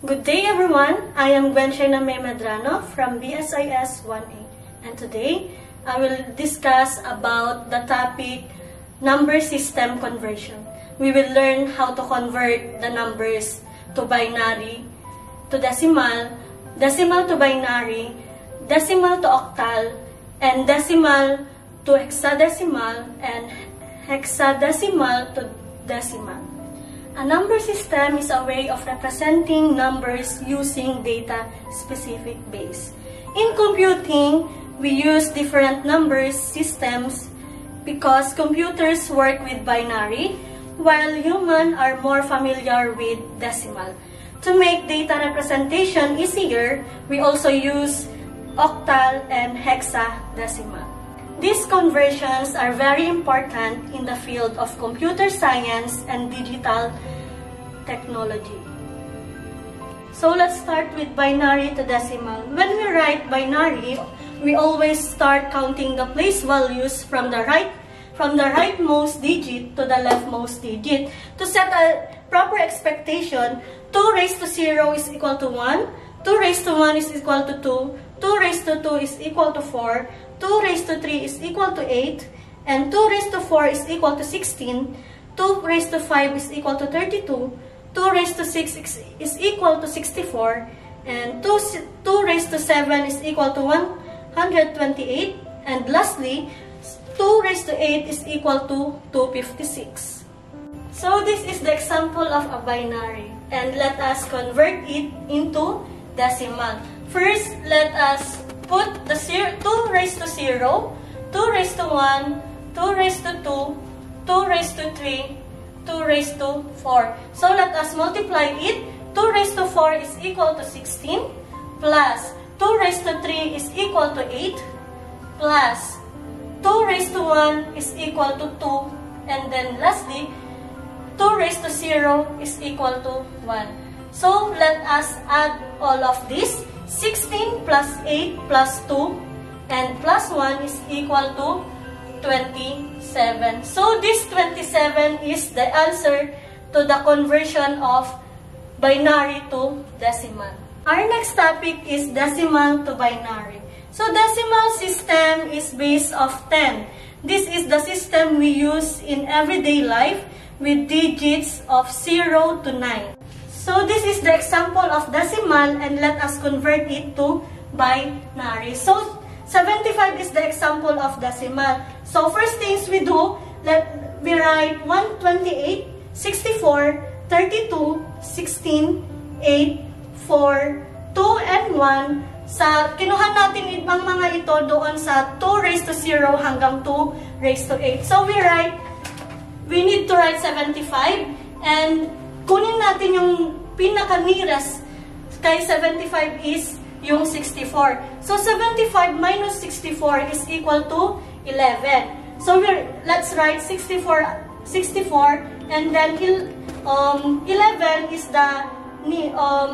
Good day everyone, I am Gwen Shayna May Medrano from BSIS 1A, and today I will discuss about the topic number system conversion. We will learn how to convert the numbers to binary to decimal, decimal to binary, decimal to octal, and decimal to hexadecimal, and hexadecimal to decimal. A number system is a way of representing numbers using data-specific base. In computing, we use different numbers systems because computers work with binary, while humans are more familiar with decimal. To make data representation easier, we also use octal and hexadecimal. These conversions are very important in the field of computer science and digital technology. So let's start with binary to decimal. When we write binary, we always start counting the place values from the rightmost digit to the leftmost digit. To set a proper expectation, 2 raised to 0 is equal to 1, 2 raised to 1 is equal to 2, 2 raised to 2 is equal to 4, 2 raised to 3 is equal to 8, and 2 raised to 4 is equal to 16, 2 raised to 5 is equal to 32, 2 raised to 6 is equal to 64, and 2 raised to 7 is equal to 128, and lastly, 2 raised to 8 is equal to 256. So this is the example of a binary, and let us convert it into decimal. First, let us put the 2 raised to 0, 2 raised to 1, 2 raised to 2, 2 raised to 3, 2 raised to 4. So let us multiply it. 2 raised to 4 is equal to 16, plus 2 raised to 3 is equal to 8, plus 2 raised to 1 is equal to 2, and then lastly, 2 raised to 0 is equal to 1. So let us add all of this. 16 plus 8 plus 2 and plus 1 is equal to 27. So this 27 is the answer to the conversion of binary to decimal. Our next topic is decimal to binary. So decimal system is based of 10. This is the system we use in everyday life with digits of 0 to 9. So this is the example of decimal, and let us convert it to binary. So 75 is the example of decimal. So first things we do, we write 128, 64, 32, 16, 8, 4, 2, and 1. Kinuha natin ang mga ito doon sa 2 raised to 0 hanggang 2 raised to 8. So we need to write 75, and kunin natin yung pinaka-nearest kay 75 is yung 64. So 75 minus 64 is equal to 11. So let's write 64, and then 11 is the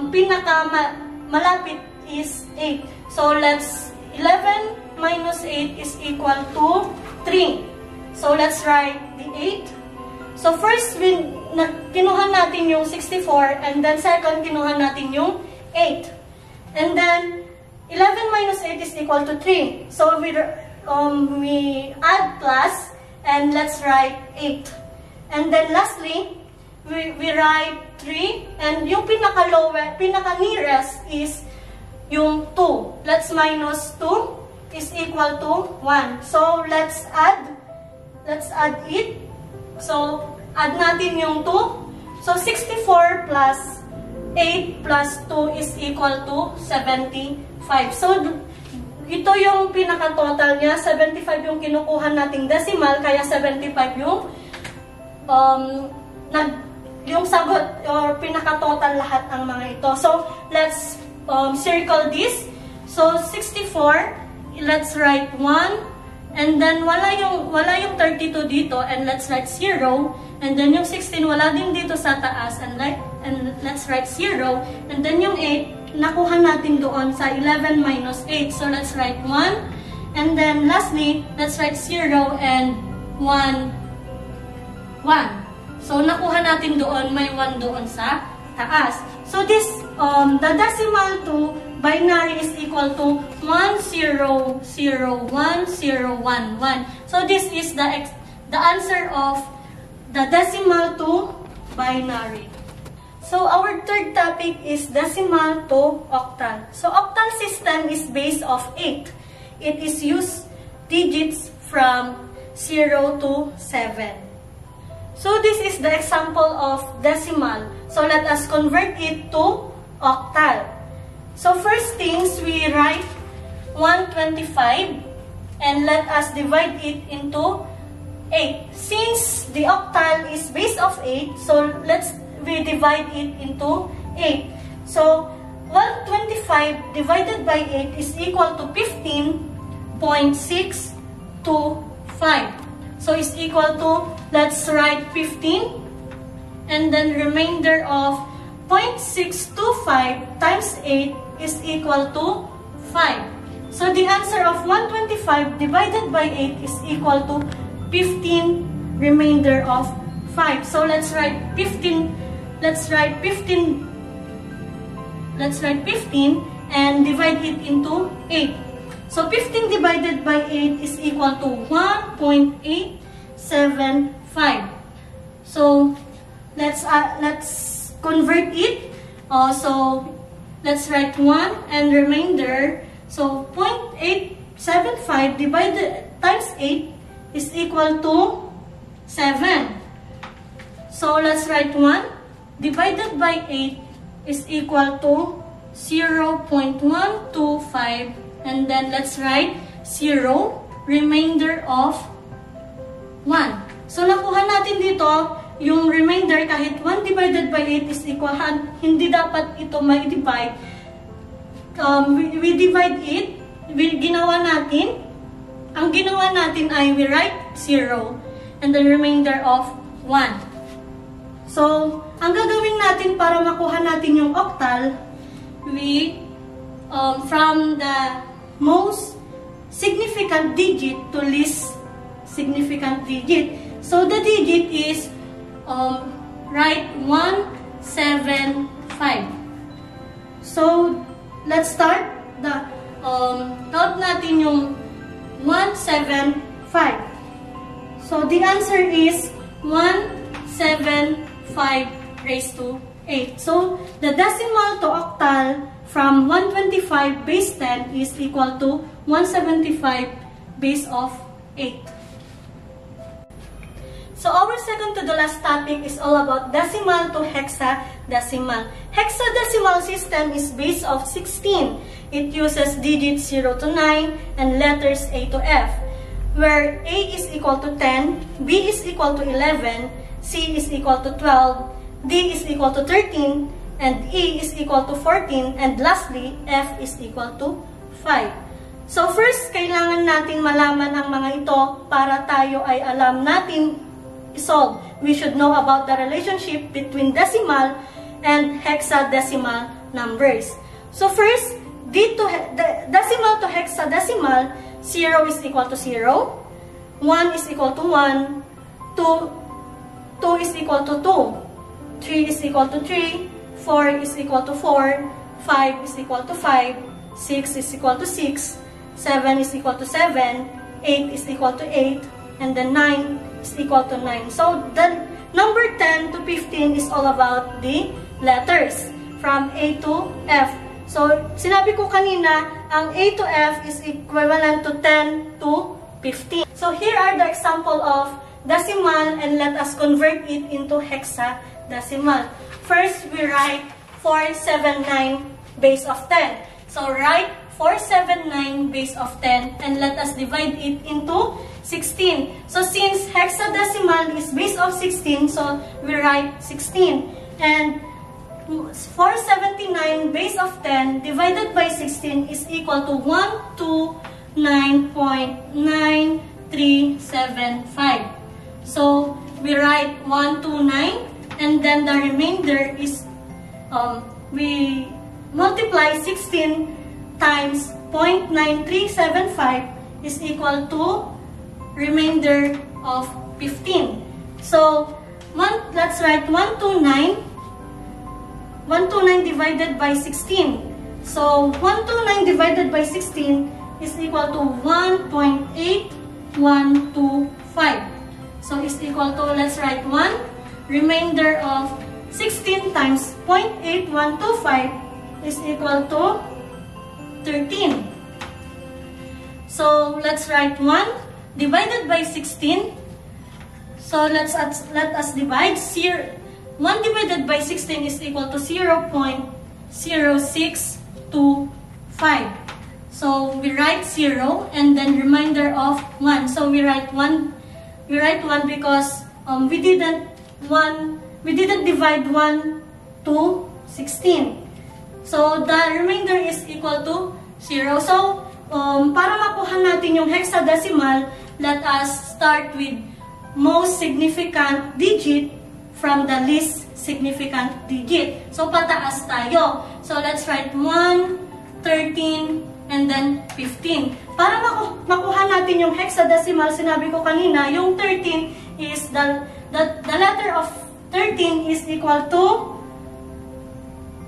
pinaka-malapit is 8. So let's 11 minus 8 is equal to 3. So let's write the 8. So first, kinuha natin yung 64, and then second, kinuha natin yung 8. And then, 11 minus 8 is equal to 3. So we add plus, and let's write 8. And then lastly, we write 3, and yung pinaka-nearest is yung 2. Let's minus 2 is equal to 1. So let's add it. So, add natin yung 2. So, 64 plus 8 plus 2 is equal to 75. So, ito yung pinaka-total niya. 75 yung kinukuha nating decimal, kaya 75 yung sagot or pinaka-total lahat ng mga ito. So, let's circle this. So, 64, let's write 1. And then, wala yung 32 dito, and let's write 0. And then, yung 16, wala din dito sa taas, and let's write 0. And then, yung 8, nakuha natin doon sa 11 minus 8. So, let's write 1. And then, lastly, let's write 0 and 1. So, nakuha natin doon, may 1 doon sa taas. So, this the decimal to binary is equal to 100101. So this is the answer of the decimal to binary. So our third topic is decimal to octal. So octal system is based of 8. It is used digits from 0 to 7. So this is the example of decimal. So let us convert it to octal. So first things, we write 125 and let us divide it into 8. Since the octal is base of 8, so we divide it into 8. So 125 divided by 8 is equal to 15.625. So it's equal to, let's write 15 and then remainder of 0.625 times 8 is equal to 5. So the answer of 125 divided by 8 is equal to 15 remainder of 5. So let's write 15 and divide it into 8. So 15 divided by 8 is equal to 1.875. So let's convert it. So let's write 1 and remainder. So 0.875 divided times 8 is equal to 7. So let's write 1 divided by 8 is equal to 0.125. And then let's write 0 remainder of 1. So nakuha natin dito yung remainder kahit 1 divided by 8 is equal, hindi dapat ito may divide. We divide it, ang ginawa natin ay we write 0 and the remainder of 1. So, ang gagawin natin para makuha natin yung octal, we from the most significant digit to least significant digit. So the digit is write 175. So let's start the count natin yung 175. So the answer is 175 raised to 8. So the decimal to octal from 125 base 10 is equal to 175 base of 8. So our second to the last topic is all about decimal to hexadecimal. Hexadecimal system is based of 16. It uses digits 0 to 9 and letters A to F, where A is equal to 10, B is equal to 11, C is equal to 12, D is equal to 13, and E is equal to 14, and lastly, F is equal to 5. So first, kailangan natin malaman ang mga ito para tayo ay alam natin i-solve. We should know about the relationship between decimal and hexadecimal numbers. So first, decimal to hexadecimal, 0 is equal to 0, 1 is equal to 1, 2 is equal to 2, 3 is equal to 3, 4 is equal to 4, 5 is equal to 5, 6 is equal to 6, 7 is equal to 7, 8 is equal to 8, and then 9 is equal to 9. So the number 10 to 15 is all about the letters from A to F. So sinabi ko kanina, ang A to F is equivalent to 10 to 15. So here are the example of decimal and let us convert it into hexadecimal. First, we write 479 base of 10. So write 479 base of 10 and let us divide it into 16. So since hexadecimal is base of 16, so we write 16. And 479 base of 10 divided by 16 is equal to 129.9375. So we write 129 and then the remainder is we multiply 16 times 0.9375 is equal to remainder of 15. So let's write 129 129 divided by 16. So, 129 divided by 16 is equal to 1.8125. So, is equal to, let's write 1. Remainder of 16 times 0.8125 is equal to 13. So, let's write 1 divided by 16. So, let us divide. 1 divided by 16 is equal to 0.0625. So, we write 0 and then remainder of 1. So, we write 1 because we didn't divide 1 to 16. So, the remainder is equal to 0. So, para makuha natin yung hexadecimal, let us start with most significant digit from the least significant digit. So, pataas tayo. So, let's write 1, 13, and then 15. Para makuha natin yung hexadecimal, sinabi ko kanina, yung 13 is the letter of 13 is equal to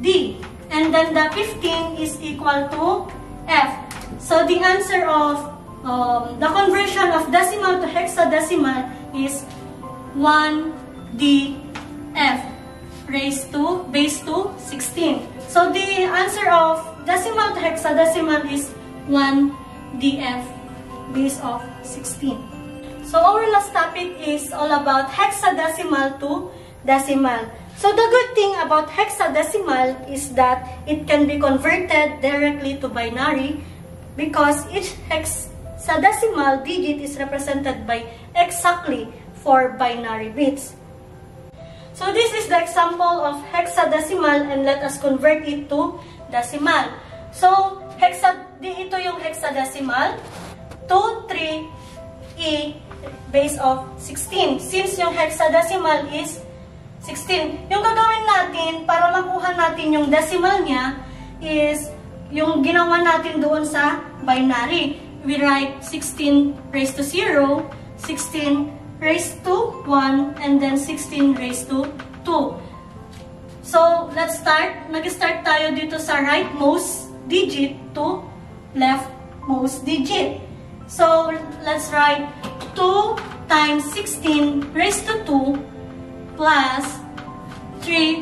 D. And then the 15 is equal to F. So, the answer of the conversion of decimal to hexadecimal is 1DF base to 16. So, the answer of decimal to hexadecimal is 1DF base of 16. So, our last topic is all about hexadecimal to decimal. So, the good thing about hexadecimal is that it can be converted directly to binary because each hexadecimal digit is represented by exactly 4 binary bits. So, this is the example of hexadecimal and let us convert it to decimal. So, ito yung hexadecimal, 2, 3, E base of 16. Since yung hexadecimal is 16, yung gagawin natin para makuha natin yung decimal niya is yung ginawa natin doon sa binary. We write 16 raised to 0, 16 raised to 1, and then 16 raised to 2. So, let's start. Mag-start tayo dito sa rightmost digit to leftmost digit. So, let's write 2 times 16 raised to 2 plus 3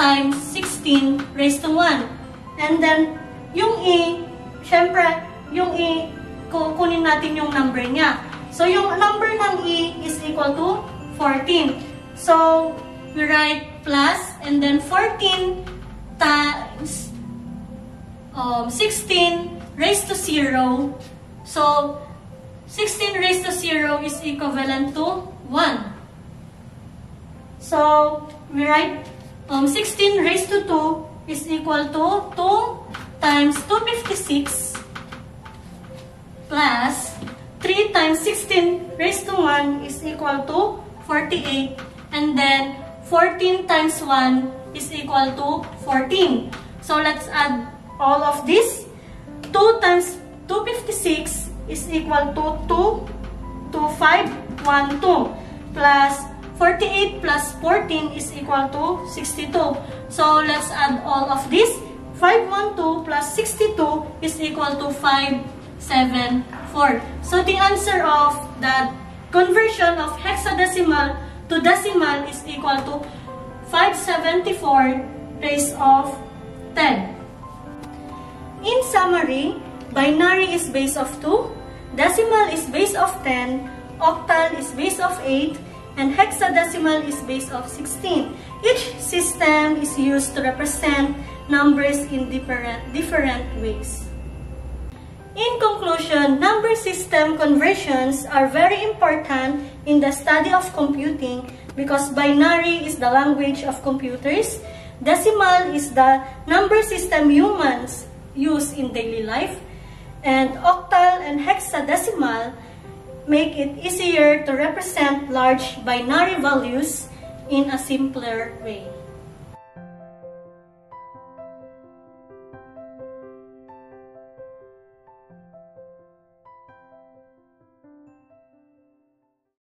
times 16 raised to 1. And then, yung E, syempre, yung E, kukunin natin yung number niya. So, yung number ng E is equal to 14. So, we write plus, and then 14 times 16 raised to 0. So, 16 raised to 0 is equivalent to 1. So, we write 16 raised to 2 is equal to 2 times 256 plus 3 times 16 raised to 1 is equal to 48. And then, 14 times 1 is equal to 14. So, let's add all of this. 2 times 256 is equal to 22512 plus 48 plus 14 is equal to 62. So, let's add all of this. 512 plus 62 is equal to 574. So, the answer of the conversion of hexadecimal to decimal is equal to 574 raised of 10. In summary, binary is base of 2, decimal is base of 10, octal is base of 8, and hexadecimal is base of 16. Each system is used to represent numbers in different ways. In conclusion, number system conversions are very important in the study of computing because binary is the language of computers, decimal is the number system humans use in daily life, and octal and hexadecimal make it easier to represent large binary values in a simpler way.